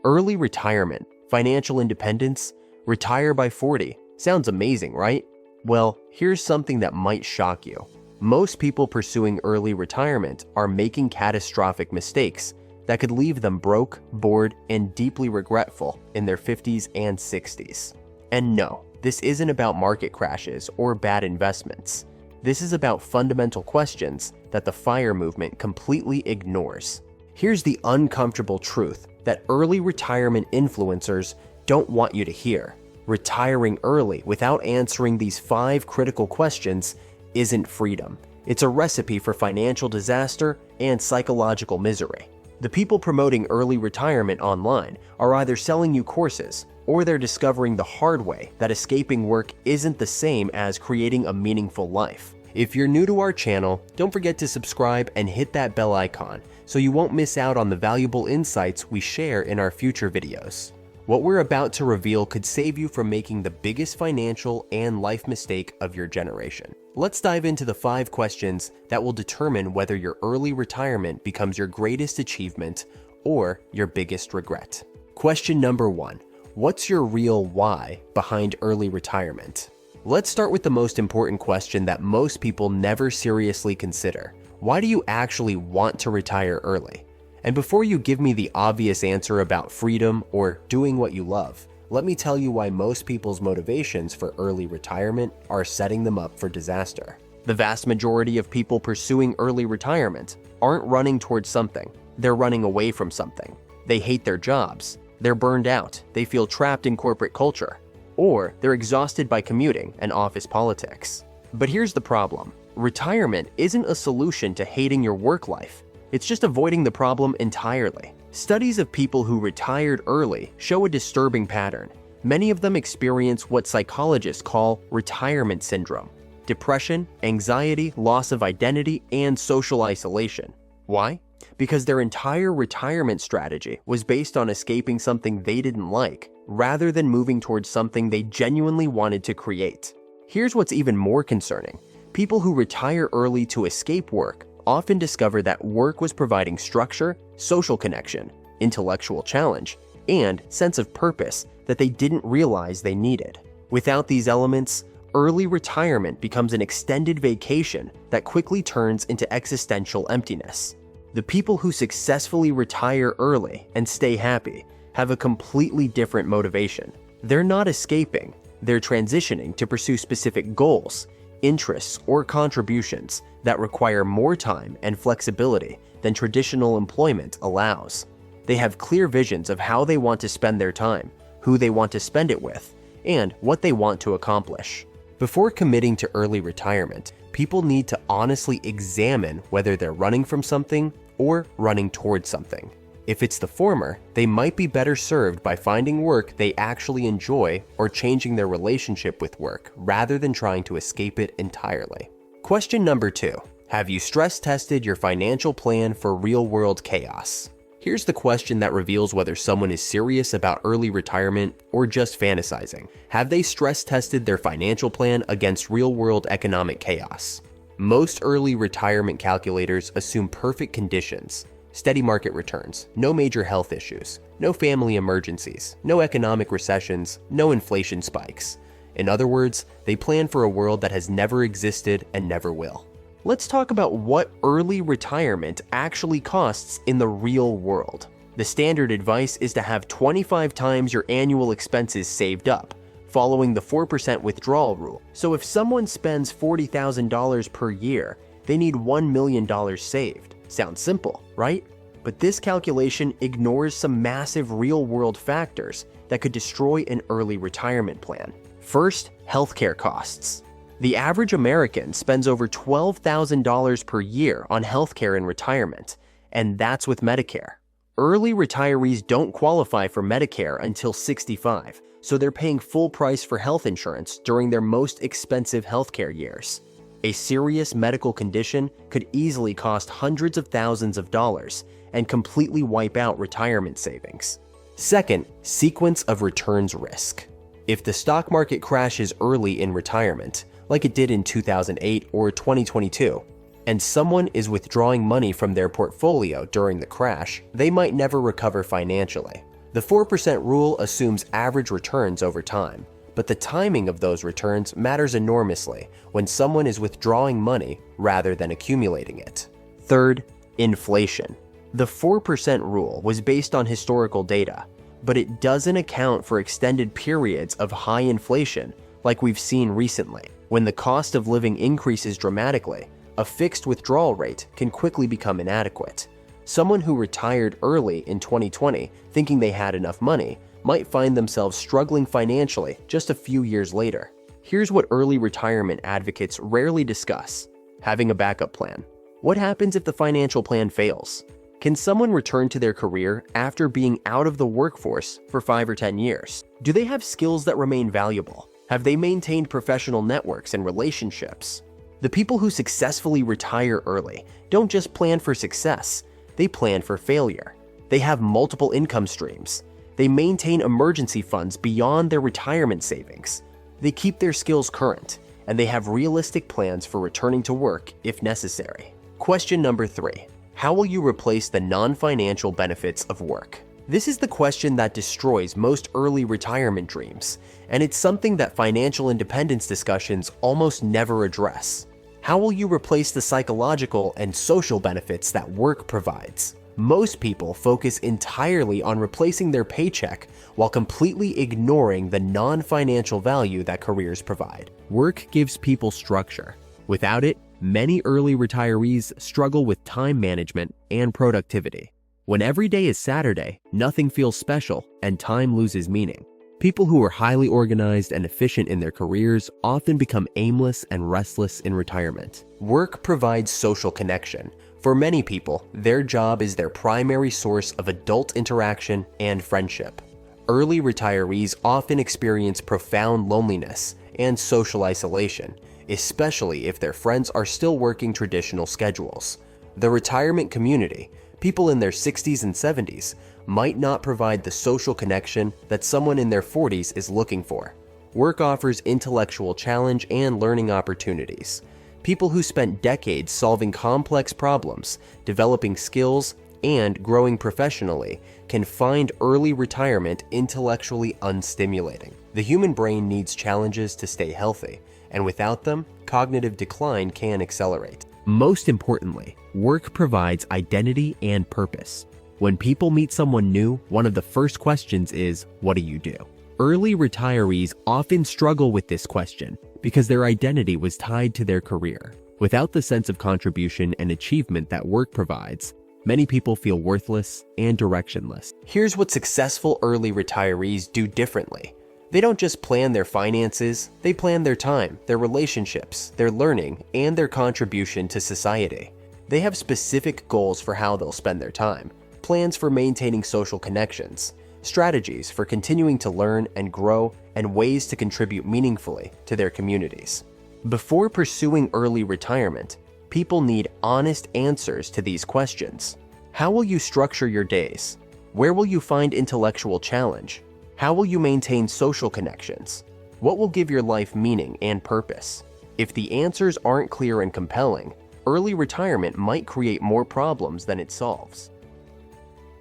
Early retirement, financial independence, retire by 40. Sounds amazing, right? Well, here's something that might shock you. Most people pursuing early retirement are making catastrophic mistakes that could leave them broke, bored, and deeply regretful in their 50s and 60s. And no, this isn't about market crashes or bad investments. This is about fundamental questions that the FIRE movement completely ignores. Here's the uncomfortable truth that early retirement influencers don't want you to hear. Retiring early without answering these 5 critical questions isn't freedom. It's a recipe for financial disaster and psychological misery. The people promoting early retirement online are either selling you courses or they're discovering the hard way that escaping work isn't the same as creating a meaningful life. If you're new to our channel, don't forget to subscribe and hit that bell icon so you won't miss out on the valuable insights we share in our future videos. What we're about to reveal could save you from making the biggest financial and life mistake of your generation. Let's dive into the 5 questions that will determine whether your early retirement becomes your greatest achievement or your biggest regret. Question number 1. What's your real why behind early retirement? Let's start with the most important question that most people never seriously consider. Why do you actually want to retire early? And before you give me the obvious answer about freedom or doing what you love, let me tell you why most people's motivations for early retirement are setting them up for disaster. The vast majority of people pursuing early retirement aren't running towards something. They're running away from something. They hate their jobs. They're burned out. They feel trapped in corporate culture. Or they're exhausted by commuting and office politics. But here's the problem. Retirement isn't a solution to hating your work life. It's just avoiding the problem entirely. Studies of people who retired early show a disturbing pattern. Many of them experience what psychologists call retirement syndrome: depression, anxiety, loss of identity, and social isolation. Why? Because their entire retirement strategy was based on escaping something they didn't like, rather than moving towards something they genuinely wanted to create. Here's what's even more concerning. People who retire early to escape work often discover that work was providing structure, social connection, intellectual challenge, and sense of purpose that they didn't realize they needed. Without these elements, early retirement becomes an extended vacation that quickly turns into existential emptiness. The people who successfully retire early and stay happy have a completely different motivation. They're not escaping, they're transitioning to pursue specific goals, interests, or contributions that require more time and flexibility than traditional employment allows. They have clear visions of how they want to spend their time, who they want to spend it with, and what they want to accomplish. Before committing to early retirement, people need to honestly examine whether they're running from something or running towards something. If it's the former, they might be better served by finding work they actually enjoy or changing their relationship with work rather than trying to escape it entirely. Question number 2. Have you stress tested your financial plan for real-world chaos? Here's the question that reveals whether someone is serious about early retirement or just fantasizing. Have they stress tested their financial plan against real-world economic chaos? Most early retirement calculators assume perfect conditions: steady market returns, no major health issues, no family emergencies, no economic recessions, no inflation spikes. In other words, they plan for a world that has never existed and never will. Let's talk about what early retirement actually costs in the real world. The standard advice is to have 25 times your annual expenses saved up, following the 4% withdrawal rule. So if someone spends $40,000 per year, they need $1 million saved. Sounds simple, right? But this calculation ignores some massive real-world factors that could destroy an early retirement plan. First, healthcare costs. The average American spends over $12,000 per year on healthcare in retirement, and that's with Medicare. Early retirees don't qualify for Medicare until 65, so they're paying full price for health insurance during their most expensive healthcare years. A serious medical condition could easily cost hundreds of thousands of dollars and completely wipe out retirement savings. Second, sequence of returns risk. If the stock market crashes early in retirement, like it did in 2008 or 2022, and someone is withdrawing money from their portfolio during the crash, they might never recover financially. The 4% rule assumes average returns over time, but the timing of those returns matters enormously when someone is withdrawing money rather than accumulating it. Third, inflation. The 4% rule was based on historical data, but it doesn't account for extended periods of high inflation like we've seen recently. When the cost of living increases dramatically, a fixed withdrawal rate can quickly become inadequate. Someone who retired early in 2020 thinking they had enough money might find themselves struggling financially just a few years later. Here's what early retirement advocates rarely discuss: having a backup plan. What happens if the financial plan fails? Can someone return to their career after being out of the workforce for 5 or 10 years? Do they have skills that remain valuable? Have they maintained professional networks and relationships? The people who successfully retire early don't just plan for success, they plan for failure. They have multiple income streams. They maintain emergency funds beyond their retirement savings. They keep their skills current, and they have realistic plans for returning to work if necessary. Question number 3. How will you replace the non-financial benefits of work? This is the question that destroys most early retirement dreams, and it's something that financial independence discussions almost never address. How will you replace the psychological and social benefits that work provides? Most people focus entirely on replacing their paycheck while completely ignoring the non-financial value that careers provide. Work gives people structure. Without it, many early retirees struggle with time management and productivity. When every day is Saturday, nothing feels special and time loses meaning. People who are highly organized and efficient in their careers often become aimless and restless in retirement. Work provides social connection. For many people, their job is their primary source of adult interaction and friendship. Early retirees often experience profound loneliness and social isolation, especially if their friends are still working traditional schedules. The retirement community, people in their 60s and 70s, might not provide the social connection that someone in their 40s is looking for. Work offers intellectual challenge and learning opportunities. People who spent decades solving complex problems, developing skills, and growing professionally can find early retirement intellectually unstimulating. The human brain needs challenges to stay healthy, and without them, cognitive decline can accelerate. Most importantly, work provides identity and purpose. When people meet someone new, one of the first questions is, "What do you do?" Early retirees often struggle with this question because their identity was tied to their career. Without the sense of contribution and achievement that work provides, many people feel worthless and directionless. Here's what successful early retirees do differently. They don't just plan their finances, they plan their time, their relationships, their learning, and their contribution to society. They have specific goals for how they'll spend their time, plans for maintaining social connections, strategies for continuing to learn and grow, and ways to contribute meaningfully to their communities. Before pursuing early retirement, people need honest answers to these questions. How will you structure your days? Where will you find intellectual challenge? How will you maintain social connections? What will give your life meaning and purpose? If the answers aren't clear and compelling, early retirement might create more problems than it solves.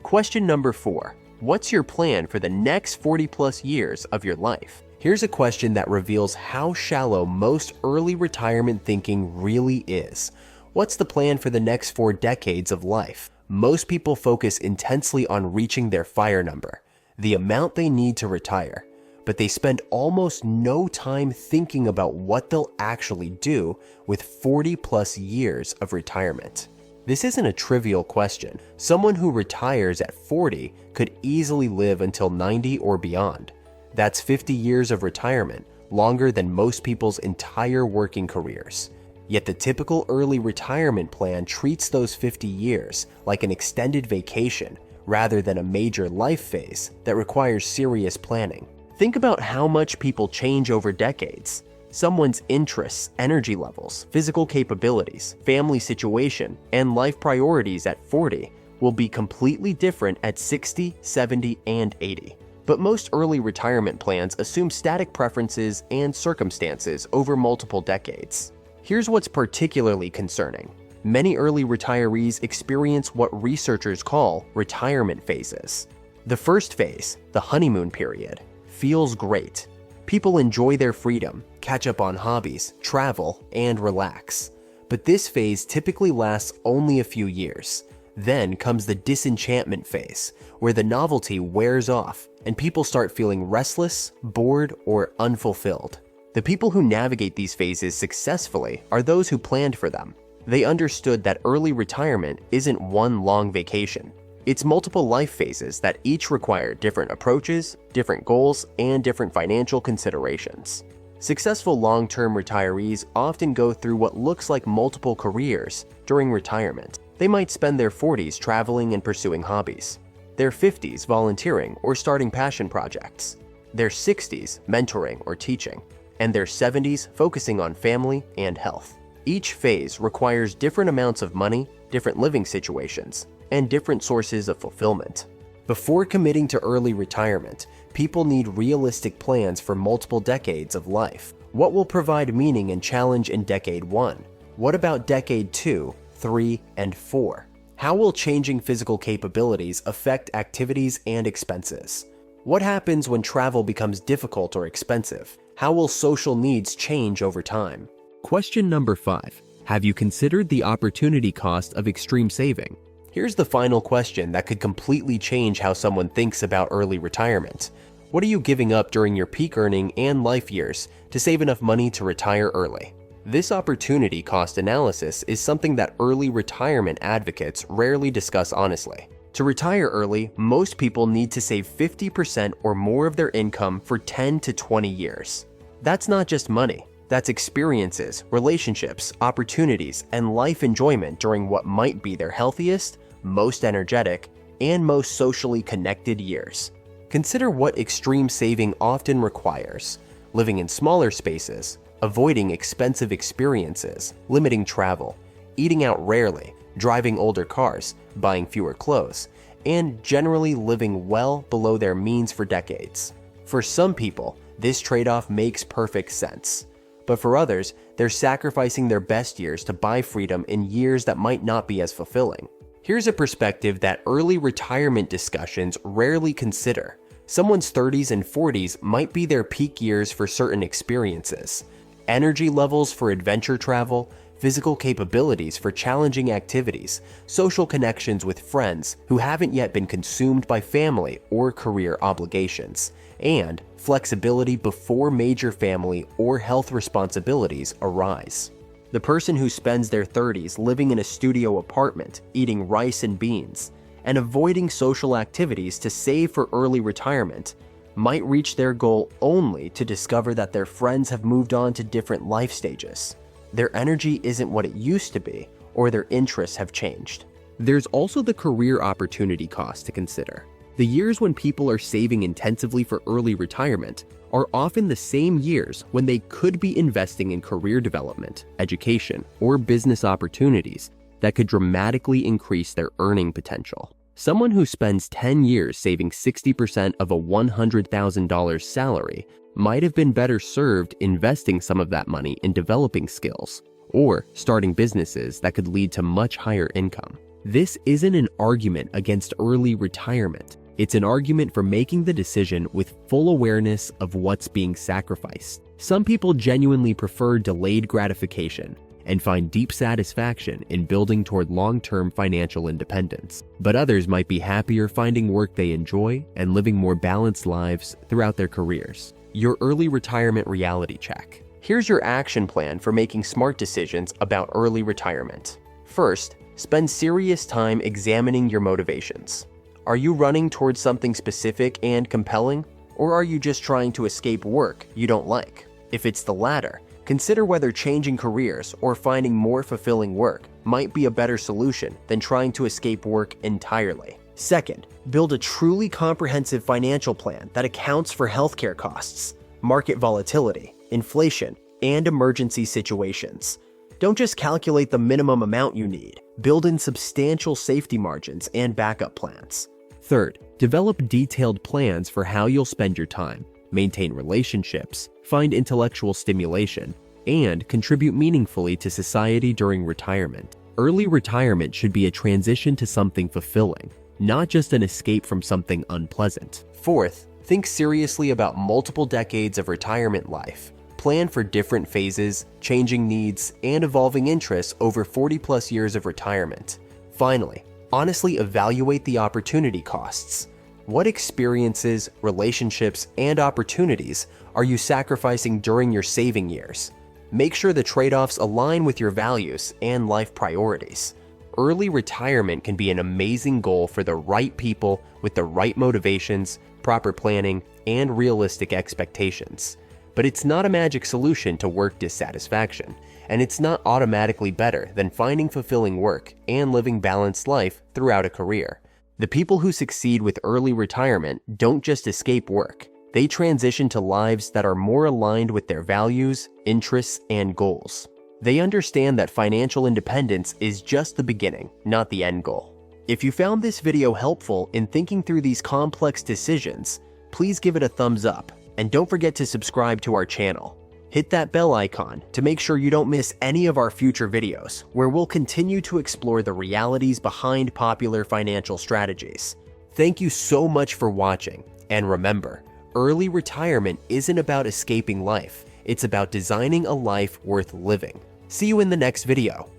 Question number 4. What's your plan for the next 40+ years of your life? Here's a question that reveals how shallow most early retirement thinking really is. What's the plan for the next 4 decades of life? Most people focus intensely on reaching their FIRE number, the amount they need to retire, but they spend almost no time thinking about what they'll actually do with 40+ years of retirement. This isn't a trivial question. Someone who retires at 40 could easily live until 90 or beyond. That's 50 years of retirement, longer than most people's entire working careers. Yet the typical early retirement plan treats those 50 years like an extended vacation rather than a major life phase that requires serious planning. Think about how much people change over decades. Someone's interests, energy levels, physical capabilities, family situation, and life priorities at 40 will be completely different at 60, 70, and 80. But most early retirement plans assume static preferences and circumstances over multiple decades. Here's what's particularly concerning. Many early retirees experience what researchers call retirement phases. The first phase, the honeymoon period, feels great. People enjoy their freedom, catch up on hobbies, travel, and relax. But this phase typically lasts only a few years. Then comes the disenchantment phase, where the novelty wears off and people start feeling restless, bored, or unfulfilled. The people who navigate these phases successfully are those who planned for them. They understood that early retirement isn't one long vacation. It's multiple life phases that each require different approaches, different goals, and different financial considerations. Successful long-term retirees often go through what looks like multiple careers during retirement. They might spend their 40s traveling and pursuing hobbies, their 50s volunteering or starting passion projects, their 60s mentoring or teaching, and their 70s focusing on family and health. Each phase requires different amounts of money, different living situations, and different sources of fulfillment. Before committing to early retirement, people need realistic plans for multiple decades of life. What will provide meaning and challenge in decade 1? What about decade 2, 3, and 4? How will changing physical capabilities affect activities and expenses? What happens when travel becomes difficult or expensive? How will social needs change over time? Question number 5. Have you considered the opportunity cost of extreme saving? Here's the final question that could completely change how someone thinks about early retirement. What are you giving up during your peak earning and life years to save enough money to retire early? This opportunity cost analysis is something that early retirement advocates rarely discuss honestly. To retire early, most people need to save 50% or more of their income for 10 to 20 years. That's not just money. That's experiences, relationships, opportunities, and life enjoyment during what might be their healthiest, most energetic, and most socially connected years. Consider what extreme saving often requires: living in smaller spaces, avoiding expensive experiences, limiting travel, eating out rarely, driving older cars, buying fewer clothes, and generally living well below their means for decades. For some people, this trade-off makes perfect sense. But for others, they're sacrificing their best years to buy freedom in years that might not be as fulfilling. Here's a perspective that early retirement discussions rarely consider. Someone's 30s and 40s might be their peak years for certain experiences. Energy levels for adventure travel, physical capabilities for challenging activities, social connections with friends who haven't yet been consumed by family or career obligations, and flexibility before major family or health responsibilities arise. The person who spends their 30s living in a studio apartment, eating rice and beans, and avoiding social activities to save for early retirement might reach their goal only to discover that their friends have moved on to different life stages. Their energy isn't what it used to be, or their interests have changed. There's also the career opportunity cost to consider. The years when people are saving intensively for early retirement are often the same years when they could be investing in career development, education, or business opportunities that could dramatically increase their earning potential. Someone who spends 10 years saving 60% of a $100,000 salary might have been better served investing some of that money in developing skills or starting businesses that could lead to much higher income. This isn't an argument against early retirement. It's an argument for making the decision with full awareness of what's being sacrificed. Some people genuinely prefer delayed gratification and find deep satisfaction in building toward long-term financial independence. But others might be happier finding work they enjoy and living more balanced lives throughout their careers. Your early retirement reality check. Here's your action plan for making smart decisions about early retirement. First, spend serious time examining your motivations. Are you running towards something specific and compelling, or are you just trying to escape work you don't like? If it's the latter, consider whether changing careers or finding more fulfilling work might be a better solution than trying to escape work entirely. Second, build a truly comprehensive financial plan that accounts for healthcare costs, market volatility, inflation, and emergency situations. Don't just calculate the minimum amount you need. Build in substantial safety margins and backup plans. Third, develop detailed plans for how you'll spend your time, maintain relationships, find intellectual stimulation, and contribute meaningfully to society during retirement. Early retirement should be a transition to something fulfilling, not just an escape from something unpleasant. Fourth, think seriously about multiple decades of retirement life. Plan for different phases, changing needs, and evolving interests over 40+ years of retirement. Finally, honestly evaluate the opportunity costs. What experiences, relationships, and opportunities are you sacrificing during your saving years? Make sure the trade-offs align with your values and life priorities. Early retirement can be an amazing goal for the right people with the right motivations, proper planning, and realistic expectations. But it's not a magic solution to work dissatisfaction, and it's not automatically better than finding fulfilling work and living balanced life throughout a career. The people who succeed with early retirement don't just escape work. They transition to lives that are more aligned with their values, interests, and goals. They understand that financial independence is just the beginning, not the end goal. If you found this video helpful in thinking through these complex decisions, please give it a thumbs up, and don't forget to subscribe to our channel. Hit that bell icon to make sure you don't miss any of our future videos, where we'll continue to explore the realities behind popular financial strategies. Thank you so much for watching, and remember, early retirement isn't about escaping life, it's about designing a life worth living. See you in the next video.